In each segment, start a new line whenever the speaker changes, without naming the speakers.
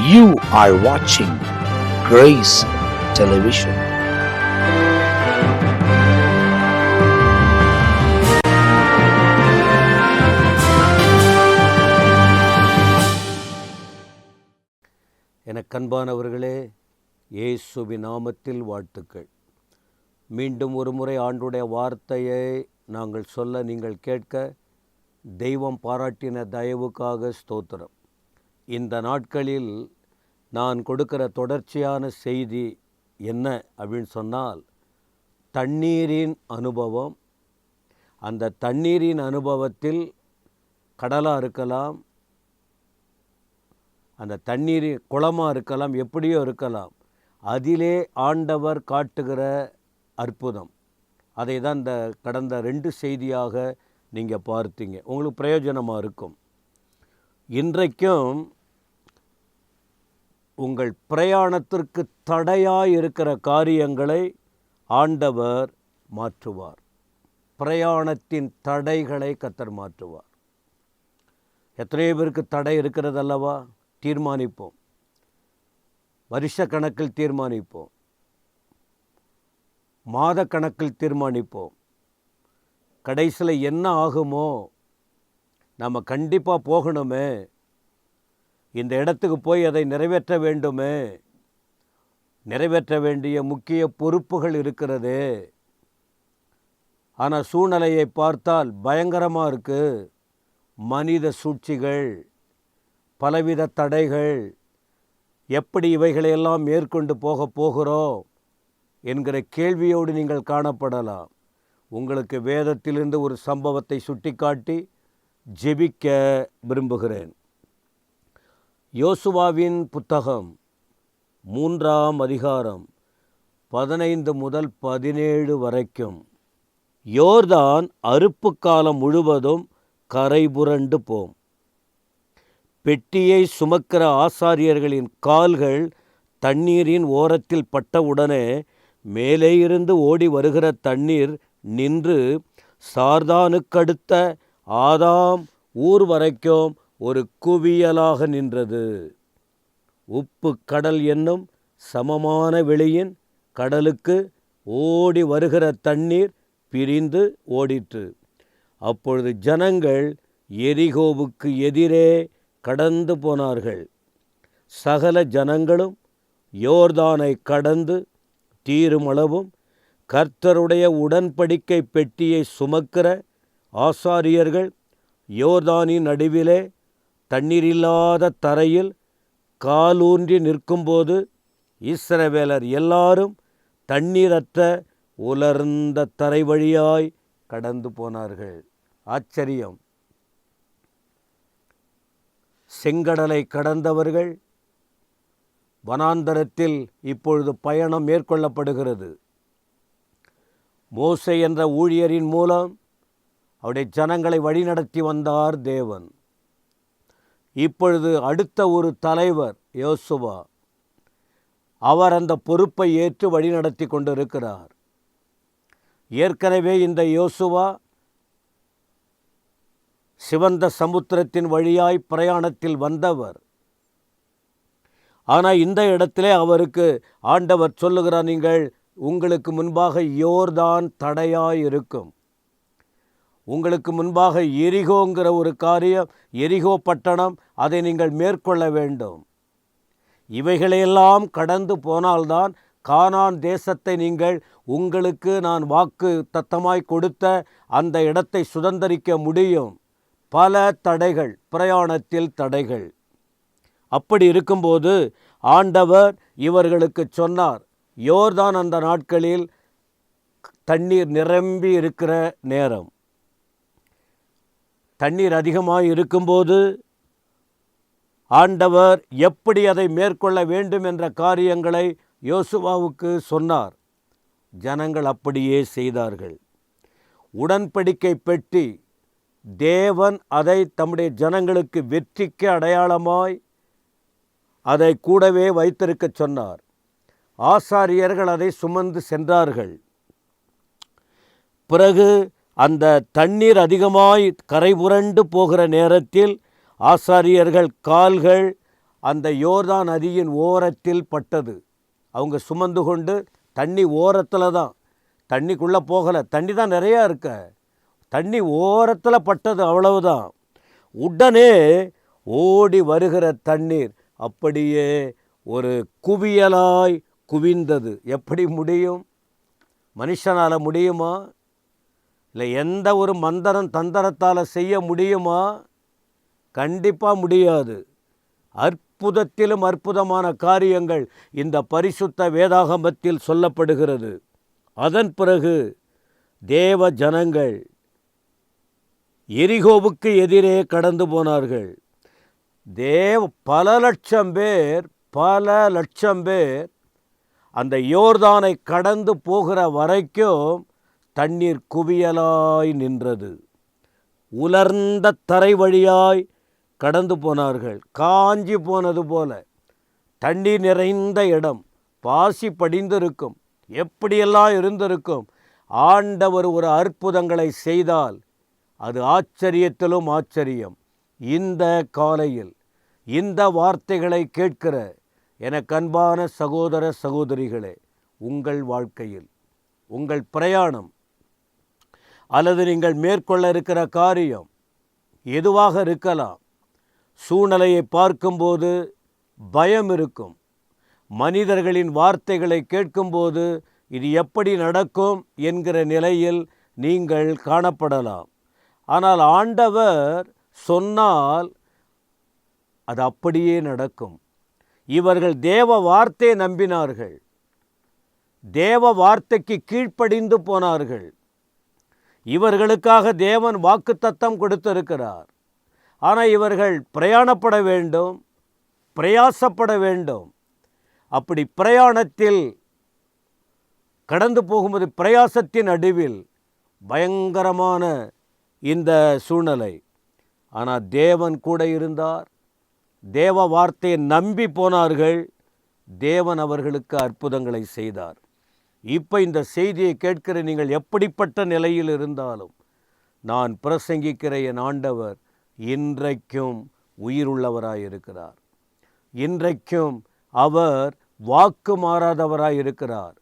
You are watching Grace Television.
எனக்கன்பானவர்களே, இயேசுவின் நாமத்தில் வாழ்த்துக்கள். மீண்டும் ஒரு முறை ஆண்டுடைய வார்த்தையை நாங்கள் சொல்ல நீங்கள் கேட்க தெய்வம் பாராட்டின தயவுக்காக ஸ்தோத்திரம். இந்த நாட்களில் நான் கொடுக்கிற தொடர்ச்சியான செய்தி என்ன அப்படின்னு சொன்னால், தண்ணீரின் அனுபவம். அந்த தண்ணீரின் அனுபவத்தில் கடலாக இருக்கலாம், அந்த தண்ணீர் குளமாக இருக்கலாம், எப்படியோ இருக்கலாம். அதிலே ஆண்டவர் காட்டுகிற அற்புதம். அதை தான் இந்த கடந்த 2 செய்தியாக நீங்கள் பார்த்தீங்க. உங்களுக்கு பிரயோஜனமாக இருக்கும். இன்றைக்கும் உங்கள் பிரயாணத்திற்கு தடையாக இருக்கிற காரியங்களை ஆண்டவர் மாற்றுவார். பிரயாணத்தின் தடைகளை கர்த்தர் மாற்றுவார். எத்தனையோ பேருக்கு தடை இருக்கிறது அல்லவா? தீர்மானிப்போம், வருஷ கணக்கில் தீர்மானிப்போம், மாத கணக்கில் தீர்மானிப்போம். கடைசியில் என்ன ஆகுமோ, நம்ம கண்டிப்பாக போகணுமே, இந்த இடத்துக்கு போய் அதை நிறைவேற்ற வேண்டுமே, நிறைவேற்ற வேண்டிய முக்கிய பொறுப்புகள் இருக்கிறதே. ஆனால் சூழ்நிலையை பார்த்தால் பயங்கரமாக இருக்குது. மனித சூழ்ச்சிகள், பலவித தடைகள், எப்படி இவைகளையெல்லாம் மேற்கொண்டு போகிறோம் என்கிற கேள்வியோடு நீங்கள் காணப்படலாம். உங்களுக்கு வேதத்திலிருந்து ஒரு சம்பவத்தை சுட்டிக்காட்டி ஜெபிக்க விரும்புகிறேன். யோசுவாவின் புத்தகம் 3ஆம் அதிகாரம் 15 முதல் 17 வரைக்கும். யோர்தான் அறுப்பு காலம் முழுவதும் கரைபுரண்டு போம். பெட்டியை சுமக்கிற ஆசாரியர்களின் கால்கள் தண்ணீரின் ஓரத்தில் பட்டவுடனே மேலே இருந்து ஓடி வருகிற தண்ணீர் நின்று சார்தானுக்கடுத்த ஆதாம் ஊர் வரைக்கும் ஒரு குவியலாக நின்றது. உப்பு கடல் என்னும் சமமான வெளியின் கடலுக்கு ஓடி வருகிற தண்ணீர் பிரிந்து ஓடிற்று. அப்பொழுது ஜனங்கள் எரிகோவுக்கு எதிரே கடந்து போனார்கள். சகல ஜனங்களும் யோர்தானை கடந்து தீருமளவும் கர்த்தருடைய உடன்படிக்கை பெட்டியை சுமக்கிற ஆசாரியர்கள் யோர்தானின் நடுவிலே தண்ணீரில்லாத தரையில் காலூன்றி நிற்கும்போது இஸ்ரவேலர் எல்லாரும் தண்ணீரற்ற உலர்ந்த தரை வழியாய் கடந்து போனார்கள். ஆச்சரியம்! செங்கடலை கடந்தவர்கள் வனாந்தரத்தில் இப்பொழுது பயணம் மேற்கொள்ளப்படுகிறது. மோசே என்ற ஊழியரின் மூலம் அவருடைய ஜனங்களை வழிநடத்தி வந்தார் தேவன். இப்பொழுது அடுத்த ஒரு தலைவர் யோசுவா. அவர் அந்த பொறுப்பை ஏற்று வழிநடத்தி கொண்டிருக்கிறார். ஏற்கனவே இந்த யோசுவா சிவந்த சமுத்திரத்தின் வழியாய் பிரயாணத்தில் வந்தவர். ஆனால் இந்த இடத்திலே அவருக்கு ஆண்டவர் சொல்லுகிறார், நீங்கள் உங்களுக்கு முன்பாக யோர்தான் தடையாய் இருக்கும். உங்களுக்கு முன்பாக எரிகோங்கிற ஒரு காரியம், எரிகோ பட்டணம், அதை நீங்கள் மேற்கொள்ள வேண்டும். இவைகளையெல்லாம் கடந்து போனால்தான் கானான் தேசத்தை நீங்கள் உங்களுக்கு நான் வாக்கு தத்தமாய் கொடுத்த அந்த இடத்தை சுதந்தரிக்க முடியும். பல தடைகள், பிரயாணத்தில் தடைகள். அப்படி இருக்கும்போது ஆண்டவர் இவர்களுக்கு சொன்னார், யோர்தான் அந்த நாட்களில் தண்ணீர் நிரம்பி இருக்கிற நேரம். தண்ணீர் அதிகமாக இருக்கும்போது ஆண்டவர் எப்படி அதை மேற்கொள்ள வேண்டும் என்ற காரியங்களை யோசுவாவுக்கு சொன்னார். ஜனங்கள் அப்படியே செய்தார்கள். உடன்படிக்கை பெட்டி, தேவன் அதை தம்முடைய ஜனங்களுக்கு வெற்றிக்கு அடையாளமாய் அதை கூடவே வைத்திருக்க சொன்னார். ஆசாரியர்கள் அதை சுமந்து சென்றார்கள். பிறகு அந்த தண்ணீர் அதிகமாய் கரை புரண்டு போகிற நேரத்தில் ஆசாரியர்கள் கால்கள் அந்த யோர்தான் நதியின் ஓரத்தில் பட்டது. அவங்க சுமந்து கொண்டு தண்ணி ஓரத்தில் தான், தண்ணிக்குள்ளே போகலை, தண்ணி தான் நிறையா இருக்க, தண்ணி ஓரத்தில் பட்டது, அவ்வளவுதான். உடனே ஓடி வருகிற தண்ணீர் அப்படியே ஒரு குவியலாய் குவிந்தது. எப்படி முடியும்? மனுஷனால் முடியுமா? இல்லை எந்த ஒரு மந்திரம் தந்திரத்தால் செய்ய முடியுமா? கண்டிப்பாக முடியாது. அற்புதத்திலும் அற்புதமான காரியங்கள் இந்த பரிசுத்த வேதாகமத்தில் சொல்லப்படுகிறது. அதன் பிறகு தேவ ஜனங்கள் எரிகோவுக்கு எதிரே கடந்து போனார்கள். பல லட்சம் பேர் அந்த யோர்தானை கடந்து போகிற வரைக்கும் தண்ணீர் குவியலாய் நின்றது. உலர்ந்த தரை வழியாய் கடந்து போனார்கள். காஞ்சி போனது போல தண்ணீர் நிறைந்த இடம், பாசி படிந்திருக்கும், எப்படியெல்லாம் இருந்திருக்கும். ஆண்டவர் ஒரு அற்புதங்களை செய்தால் அது ஆச்சரியத்திலும் ஆச்சரியம். இந்த காலையில் இந்த வார்த்தைகளை கேட்கிற எனக்கு அன்பான சகோதர சகோதரிகளே, உங்கள் வாழ்க்கையில் உங்கள் பிரயாணம் அல்லது நீங்கள் மேற்கொள்ள இருக்கிற காரியம் எதுவாக இருக்கலாம். சூழ்நிலையை பார்க்கும்போது பயம் இருக்கும். மனிதர்களின் வார்த்தைகளை கேட்கும்போது இது எப்படி நடக்கும் என்கிற நிலையில் நீங்கள் காணப்படலாம். ஆனால் ஆண்டவர் சொன்னால் அது அப்படியே நடக்கும். இவர்கள் தேவ வார்த்தையை நம்பினார்கள், தேவ வார்த்தைக்கு கீழ்ப்படிந்து போனார்கள். இவர்களுக்காக தேவன் வாக்குத்தத்தம் கொடுத்திருக்கிறார். ஆனால் இவர்கள் பிரயாணப்பட வேண்டும், பிரயாசப்பட வேண்டும். அப்படி பிரயாணத்தில் கடந்து போகும்போது பிரயாசத்தின் நடுவில் பயங்கரமான இந்த சூழ்நிலை. ஆனால் தேவன் கூட இருந்தார். தேவ வார்த்தையை நம்பி போனார்கள். தேவன் அவர்களுக்கு அற்புதங்களை செய்தார். இப்போ இந்த செய்தியை கேட்கிற நீங்கள் எப்படிப்பட்ட நிலையில் இருந்தாலும், நான் பிரசங்கிக்கிற என் ஆண்டவர் இன்றைக்கும் உயிருள்ளவராயிருக்கிறார். இன்றைக்கும் அவர் வாக்கு மாறாதவராயிருக்கிறார்.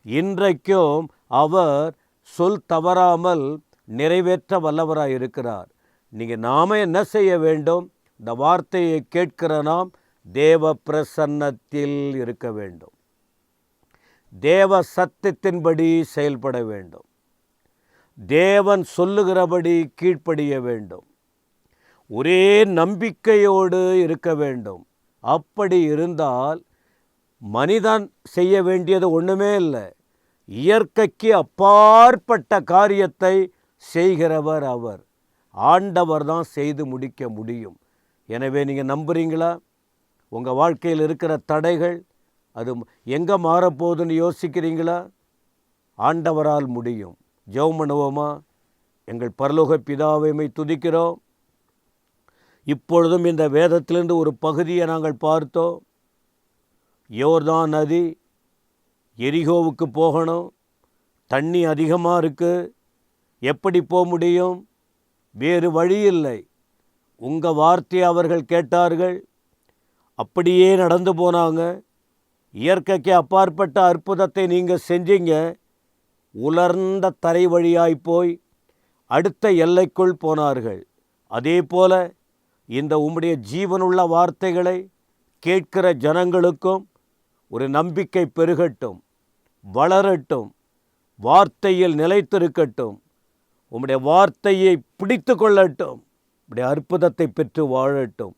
இன்றைக்கும் அவர் சொல் தவறாமல் நிறைவேற்ற வல்லவராயிருக்கிறார். நீங்கள் நாம என்ன செய்ய வேண்டும்? இந்த வார்த்தையை கேட்கிற நாம் தேவ பிரசன்னத்தில் இருக்க வேண்டும். தேவ சத்தியத்தின்படி செயல்பட வேண்டும். தேவன் சொல்லுகிறபடி கீழ்ப்படிய வேண்டும். ஒரே நம்பிக்கையோடு இருக்க வேண்டும். அப்படி இருந்தால் மனிதன் செய்ய வேண்டியது ஒன்றுமே இல்லை. இயற்கைக்கு அப்பாற்பட்ட காரியத்தை செய்கிறவர் அவர். ஆண்டவர் தான் செய்து முடிக்க முடியும். எனவே நீங்கள் நம்புறீங்களா? உங்கள் வாழ்க்கையில் இருக்கிற தடைகள் அது எங்கே மாறப்போகுதுன்னு யோசிக்கிறீங்களா? ஆண்டவரால் முடியும். ஜெபம் பண்ணுவோமா? எங்கள் பரலோக பிதாவை துதிக்கிறோம். இப்பொழுதும் இந்த வேதத்திலிருந்து ஒரு பகுதியை நாங்கள் பார்த்தோம். யோர்தான் நதி, எரிகோவுக்கு போகணும், தண்ணி அதிகமாக இருக்குது, எப்படி போக முடியும்? வேறு வழி இல்லை. உங்கள் வார்த்தையை அவர்கள் கேட்டார்கள், அப்படியே நடந்து போனாங்க. இயற்கைக்கு அப்பாற்பட்ட அற்புதத்தை நீங்கள் செஞ்சீங்க. உலர்ந்த தரை வழியாய் போய் அடுத்த எல்லைக்குள் போனார்கள். அதே போல இந்த உம்முடைய ஜீவனுள்ள வார்த்தைகளை கேட்கிற ஜனங்களுக்கும் ஒரு நம்பிக்கை பெருகட்டும், வளரட்டும், வார்த்தையில் நிலைத்திருக்கட்டும், உம்முடைய வார்த்தையை பிடித்து கொள்ளட்டும், உம்முடைய அற்புதத்தை பெற்று வாழட்டும்.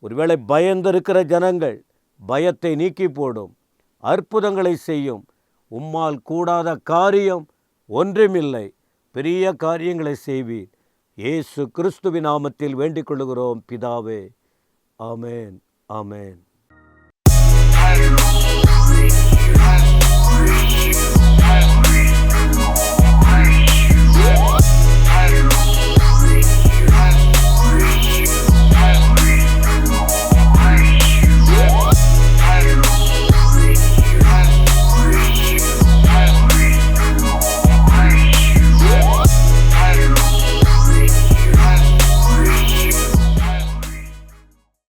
ஒருவேளை பயந்திருக்கிற ஜனங்கள் பயத்தை நீக்கி போடும், அற்புதங்களை செய்யும். உம்மால் கூடாத காரியம் ஒன்றுமில்லை. பெரிய காரியங்களை செய்வீர். இயேசு கிறிஸ்துவின் நாமத்தில் வேண்டிக் கொள்கிறோம் பிதாவே. ஆமேன், ஆமேன்.